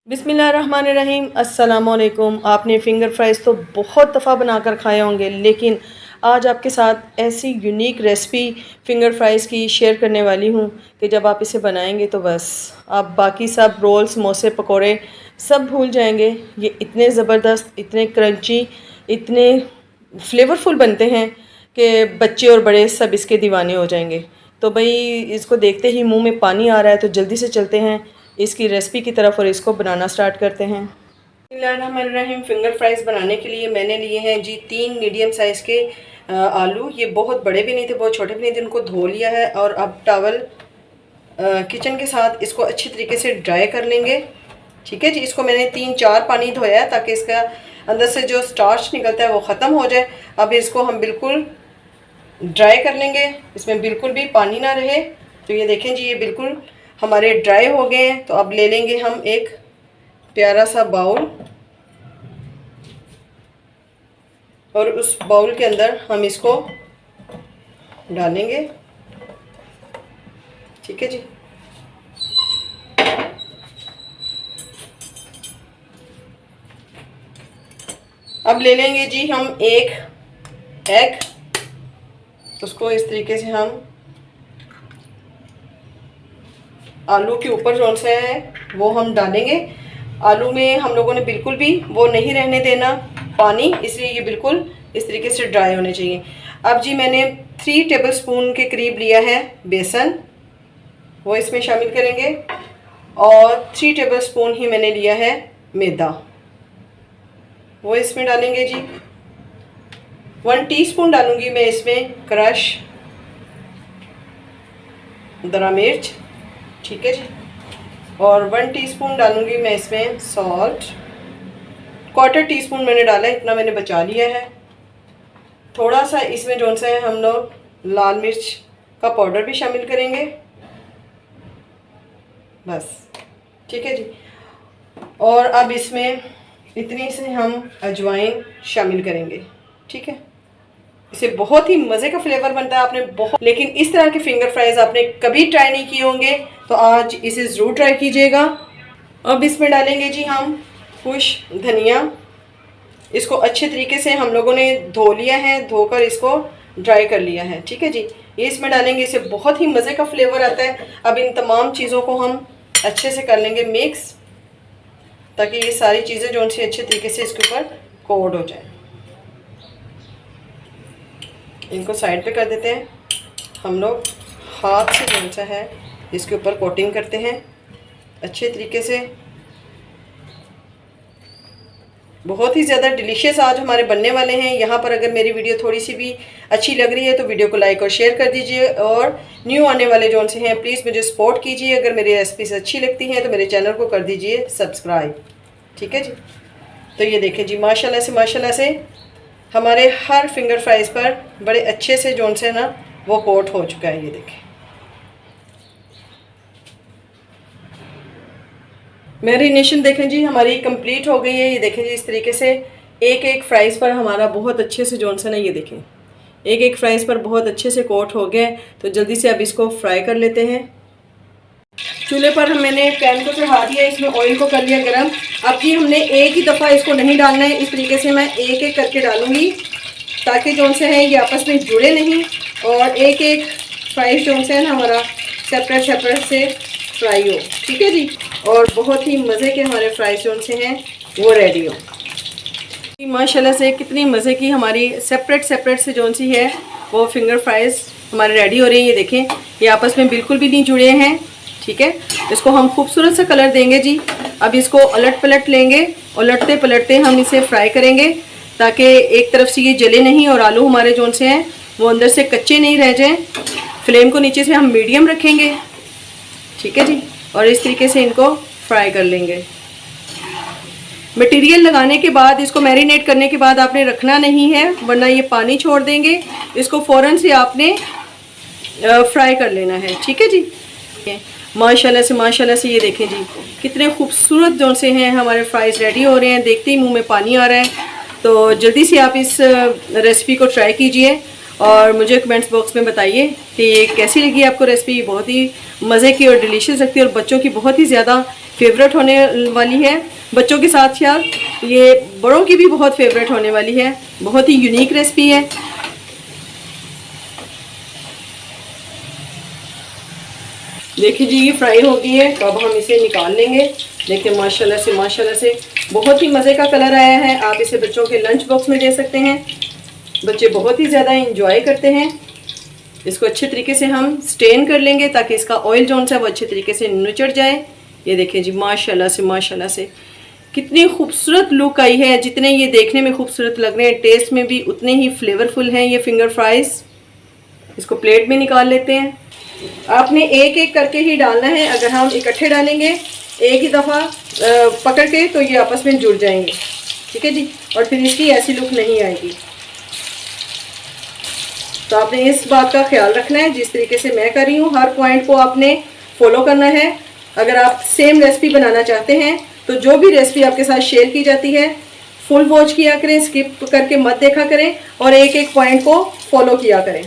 बिस्मिल्लाहिर्रहमानिर्रहीम अस्सलामुअलैकुम। आपने फ़िंगर फ्राइज़ तो बहुत दफ़ा बनाकर खाए होंगे, लेकिन आज आपके साथ ऐसी यूनिक रेसिपी फ़िंगर फ्राइज़ की शेयर करने वाली हूँ कि जब आप इसे बनाएंगे तो बस आप बाकी सब रोल, समोसे, पकोड़े सब भूल जाएंगे। ये इतने ज़बरदस्त, इतने क्रंची, इतने फ्लेवरफुल बनते हैं कि बच्चे और बड़े सब इसके दीवाने हो जाएंगे। तो भाई इसको देखते ही मुंह में पानी आ रहा है, तो जल्दी से चलते हैं इसकी रेसिपी की तरफ और इसको बनाना स्टार्ट करते हैं। बिस्मिल्लाहिर्रहमानिर्रहीम। फिंगर फ्राइज़ बनाने के लिए मैंने लिए हैं जी 3 मीडियम साइज़ के आलू। ये बहुत बड़े भी नहीं थे, बहुत छोटे भी नहीं थे। इनको धो लिया है और अब टॉवल किचन के साथ इसको अच्छी तरीके से ड्राई कर लेंगे। ठीक है जी। इसको मैंने 3-4 पानी धोया है ताकि इसका अंदर से जो स्टार्च निकलता है वो ख़त्म हो जाए। अब इसको हम बिल्कुल ड्राई कर लेंगे, इसमें बिल्कुल भी पानी ना रहे। तो ये देखें जी, ये बिल्कुल हमारे ड्राई हो गए हैं। तो अब ले लेंगे हम एक प्यारा सा बाउल और उस बाउल के अंदर हम इसको डालेंगे। ठीक है जी। अब ले लेंगे जी हम एक एग। उसको इस तरीके से हम आलू के ऊपर जो सा है वो हम डालेंगे। आलू में हम लोगों ने बिल्कुल भी वो नहीं रहने देना पानी, इसलिए ये बिल्कुल इस तरीके से ड्राई होने चाहिए। अब जी मैंने 3 टेबलस्पून के करीब लिया है बेसन, वो इसमें शामिल करेंगे। और 3 टेबलस्पून ही मैंने लिया है मैदा, वो इसमें डालेंगे जी। 1 टीस्पून डालूंगी मैं इसमें क्रश दरा मिर्च। ठीक है जी। और 1 टीस्पून डालूंगी मैं इसमें सॉल्ट। 1/4 टीस्पून मैंने डाला है, इतना मैंने बचा लिया है। थोड़ा सा इसमें जो सा है हम लोग लाल मिर्च का पाउडर भी शामिल करेंगे, बस। ठीक है जी। और अब इसमें इतनी से हम अजवाइन शामिल करेंगे। ठीक है। इसे बहुत ही मज़े का फ्लेवर बनता है। आपने बहुत, लेकिन इस तरह के फिंगर फ्राइज़ आपने कभी ट्राई नहीं किए होंगे, तो आज इसे ज़रूर ट्राई कीजिएगा। अब इसमें डालेंगे जी हम खुश धनिया। इसको अच्छे तरीके से हम लोगों ने धो लिया है, धोकर इसको ड्राई कर लिया है। ठीक है जी। ये इसमें डालेंगे, इससे बहुत ही मज़े का फ्लेवर आता है। अब इन तमाम चीज़ों को हम अच्छे से कर लेंगे मिक्स, ताकि ये सारी चीज़ें जो उनसे अच्छे तरीके से इसके ऊपर कोट हो जाए। इनको साइड पे कर देते हैं। हम लोग हाथ से जो सा है इसके ऊपर कोटिंग करते हैं अच्छे तरीके से। बहुत ही ज़्यादा डिलीशियस आज हमारे बनने वाले हैं। यहाँ पर अगर मेरी वीडियो थोड़ी सी भी अच्छी लग रही है तो वीडियो को लाइक और शेयर कर दीजिए, और न्यू आने वाले जो से हैं प्लीज़ मुझे सपोर्ट कीजिए। अगर मेरी रेसिपीज अच्छी लगती हैं तो मेरे चैनल को कर दीजिए सब्सक्राइब। ठीक है जी। तो ये देखें जी, माशाल्लाह से हमारे हर फिंगर फ्राइज़ पर बड़े अच्छे से जो से ना वो कोट हो चुका है। ये देखें, मैरिनेशन देखें जी हमारी कंप्लीट हो गई है। ये देखें जी, इस तरीके से एक एक फ्राइज़ पर हमारा बहुत अच्छे से जो ना, ये देखें एक एक फ्राइज़ पर बहुत अच्छे से कोट हो गया। तो जल्दी से अब इसको फ्राई कर लेते हैं। चूल्हे पर मैंने पैन को चढ़ा दिया, इसमें ऑयल को कर लिया गरम। अब जी हमने एक ही दफ़ा इसको नहीं डालना है, इस तरीके से मैं एक एक करके डालूंगी ताकि जो से है ये आपस में जुड़े नहीं, और एक एक फ्राइज़ जो से है ना हमारा सेपरेट से फ्राई हो। ठीक है जी। और बहुत ही मज़े के हमारे फ्राइज़ जो से हैं वो रेडी हो। माशाल्लाह से कितनी मज़े की हमारी सेपरेट से जो सी है वो फिंगर फ्राइज़ हमारे रेडी हो रही है। ये देखें, ये आपस में बिल्कुल भी नहीं जुड़े हैं। ठीक है। इसको हम खूबसूरत सा कलर देंगे जी। अब इसको उलट पलट लेंगे, उलटते पलटते हम इसे फ्राई करेंगे ताकि एक तरफ से ये जले नहीं और आलू हमारे जो से हैं वो अंदर से कच्चे नहीं रह जाएं। फ्लेम को नीचे से हम मीडियम रखेंगे। ठीक है जी। और इस तरीके से इनको फ्राई कर लेंगे। मटेरियल लगाने के बाद, इसको मैरिनेट करने के बाद आपने रखना नहीं है, वरना ये पानी छोड़ देंगे। इसको फ़ौरन से आपने फ्राई कर लेना है। ठीक है जी। माशाल्लाह से ये देखें जी कितने खूबसूरत जो से हैं हमारे फ्राइज़ रेडी हो रहे हैं। देखते ही मुंह में पानी आ रहा है। तो जल्दी से आप इस रेसिपी को ट्राई कीजिए और मुझे कमेंट्स बॉक्स में बताइए कि ये कैसी लगी आपको रेसिपी। बहुत ही मज़े की और डिलीशियस लगती है और बच्चों की बहुत ही ज़्यादा फेवरेट होने वाली है। बच्चों के साथ साथ ये बड़ों की भी बहुत फेवरेट होने वाली है। बहुत ही यूनिक रेसिपी है। देखिए जी, ये फ्राई हो गई है, तो अब हम इसे निकाल लेंगे। देखिए माशाल्लाह से बहुत ही मज़े का कलर आया है। आप इसे बच्चों के लंच बॉक्स में दे सकते हैं। बच्चे बहुत ही ज़्यादा इंजॉय करते हैं। इसको अच्छे तरीके से हम स्टेन कर लेंगे ताकि इसका ऑयल जो है वो अच्छे तरीके से निचड़ जाए। ये देखें जी, माशाल्लाह से कितनी खूबसूरत लुक आई है। जितने ये देखने में खूबसूरत लग रहे हैं, टेस्ट में भी उतने ही फ्लेवरफुल हैं ये फिंगर फ्राइज़। इसको प्लेट में निकाल लेते हैं। आपने एक एक करके ही डालना है। अगर हम इकट्ठे डालेंगे एक ही दफ़ा पकड़ के तो ये आपस में जुड़ जाएंगे, ठीक है जी, और फिर इसकी ऐसी लुक नहीं आएगी। तो आपने इस बात का ख्याल रखना है। जिस तरीके से मैं कर रही हूँ, हर पॉइंट को आपने फॉलो करना है। अगर आप सेम रेसिपी बनाना चाहते हैं तो जो भी रेसिपी आपके साथ शेयर की जाती है फुल वॉच किया करें, स्किप करके मत देखा करें और एक एक पॉइंट को फॉलो किया करें,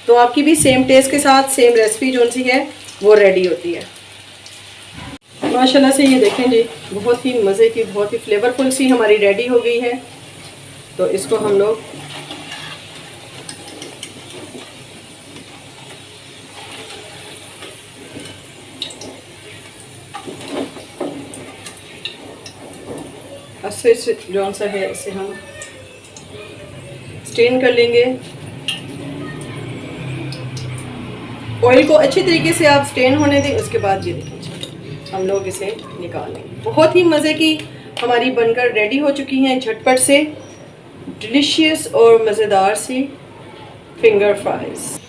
तो आपकी भी सेम टेस्ट के साथ सेम रेसिपी जो सी है वो रेडी होती है। माशाल्लाह से ये देखें जी, बहुत ही मज़े की, बहुत ही फ्लेवरफुल सी हमारी रेडी हो गई है। तो इसको हम लोग अच्छे से जो सा है इसे हम स्टेन कर लेंगे। ऑयल को अच्छी तरीके से आप स्टेन होने दें। उसके बाद ये देखिए हम लोग इसे निकाल लेंगे। बहुत ही मज़े की हमारी बनकर रेडी हो चुकी हैं झटपट से डिलीशियस और मज़ेदार सी फिंगर फ्राइज़।